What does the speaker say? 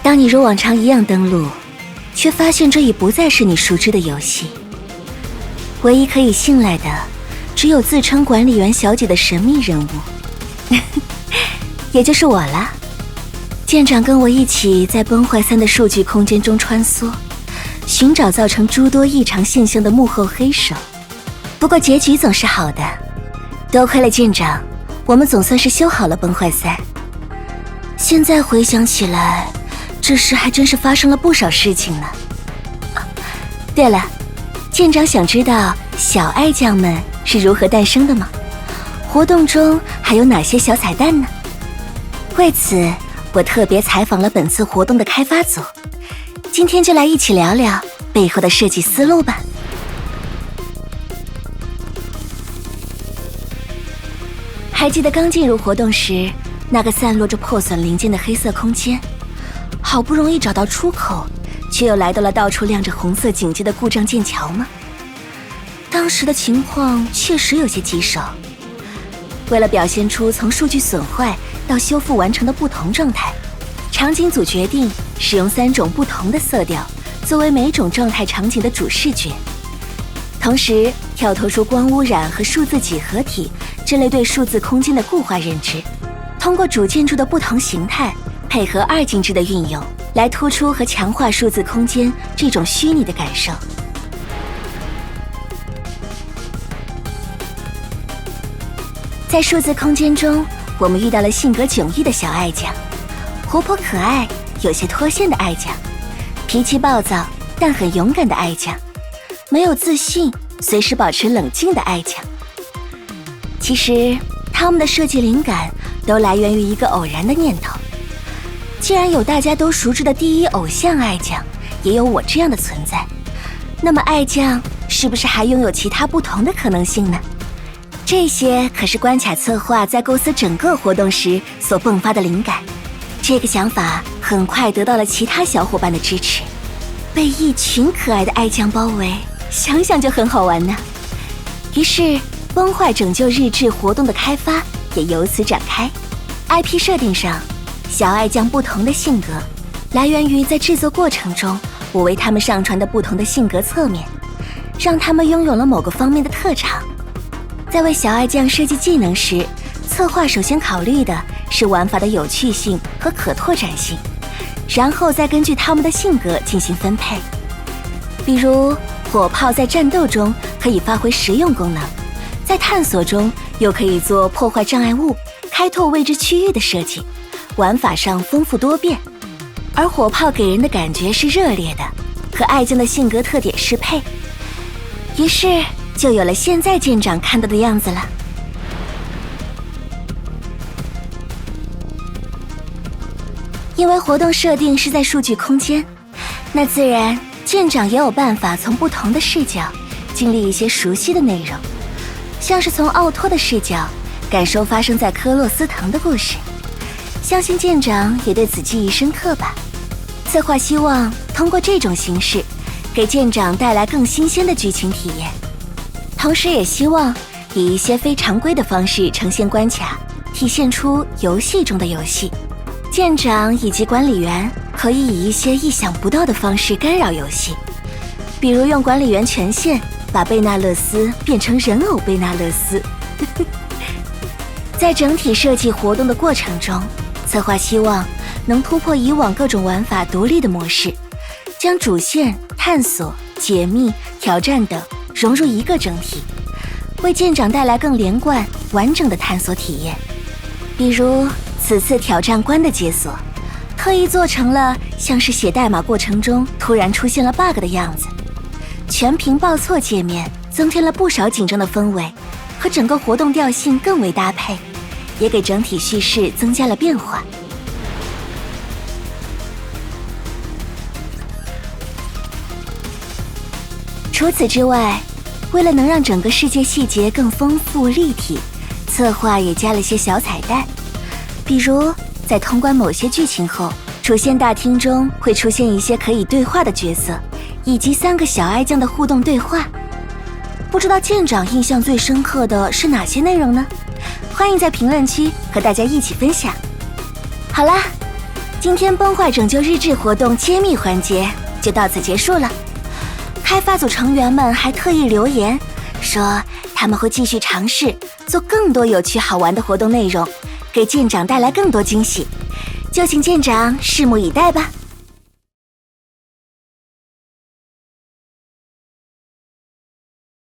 当你如往常一样登录，却发现这已不再是你熟知的游戏。唯一可以信赖的，只有自称管理员小姐的神秘人物，也就是我了。舰长跟我一起在崩坏3的数据空间中穿梭，寻找造成诸多异常现象的幕后黑手。不过结局总是好的，多亏了舰长，我们总算是修好了崩坏3。现在回想起来，这时还真是发生了不少事情呢。对了，舰长想知道小爱酱们是如何诞生的吗？活动中还有哪些小彩蛋呢？为此，我特别采访了本次活动的开发组，今天就来一起聊聊背后的设计思路吧。还记得刚进入活动时，那个散落着破损零件的黑色空间，好不容易找到出口，却又来到了到处亮着红色警戒的故障剑桥吗？当时的情况确实有些棘手。为了表现出从数据损坏到修复完成的不同状态，场景组决定使用3种不同的色调作为每种状态场景的主视觉，同时跳脱出光污染和数字几何体这类对数字空间的固化认知，通过主建筑的不同形态配合2进制的运用，来突出和强化数字空间这种虚拟的感受。在数字空间中，我们遇到了性格迥异的小爱酱，活泼可爱、有些脱线的爱酱，脾气暴躁但很勇敢的爱酱，没有自信、随时保持冷静的爱酱。其实，他们的设计灵感都来源于一个偶然的念头。既然有大家都熟知的第一偶像爱酱，也有我这样的存在，那么爱酱是不是还拥有其他不同的可能性呢？这些可是关卡策划在构思整个活动时所迸发的灵感。这个想法很快得到了其他小伙伴的支持，被一群可爱的爱酱包围，想想就很好玩呢。于是崩坏拯救日志活动的开发也由此展开。IP 设定上，小爱酱不同的性格来源于在制作过程中我为他们上传的不同的性格侧面，让他们拥有了某个方面的特长。在为小爱酱设计技能时，策划首先考虑的是玩法的有趣性和可拓展性，然后再根据他们的性格进行分配。比如火炮在战斗中可以发挥实用功能，在探索中又可以做破坏障碍物、开拓未知区域的设计，玩法上丰富多变。而火炮给人的感觉是热烈的，和爱酱的性格特点适配，于是就有了现在舰长看到的样子了。因为活动设定是在数据空间，那自然舰长也有办法从不同的视角经历一些熟悉的内容，像是从奥托的视角感受发生在科洛斯腾的故事。相信舰长也对此记忆深刻吧。策划希望通过这种形式给舰长带来更新鲜的剧情体验，同时也希望以一些非常规的方式呈现关卡，体现出游戏中的游戏。舰长以及管理员可以以一些意想不到的方式干扰游戏，比如用管理员权限把贝纳勒斯变成人偶贝纳勒斯。在整体设计活动的过程中，策划希望能突破以往各种玩法独立的模式，将主线、探索、解密、挑战等融入一个整体，为舰长带来更连贯、完整的探索体验。比如此次挑战关的解锁，特意做成了像是写代码过程中突然出现了 bug 的样子，全屏报错界面增添了不少紧张的氛围，和整个活动调性更为搭配，也给整体叙事增加了变化。除此之外，为了能让整个世界细节更丰富立体，策划也加了些小彩蛋，比如在通关某些剧情后，主线大厅中会出现一些可以对话的角色，以及3个小爱酱的互动对话。不知道舰长印象最深刻的是哪些内容呢？欢迎在评论区和大家一起分享。好啦，今天崩坏拯救日志活动揭秘环节就到此结束了。开发组成员们还特意留言说，他们会继续尝试做更多有趣好玩的活动内容，给舰长带来更多惊喜，就请舰长拭目以待吧。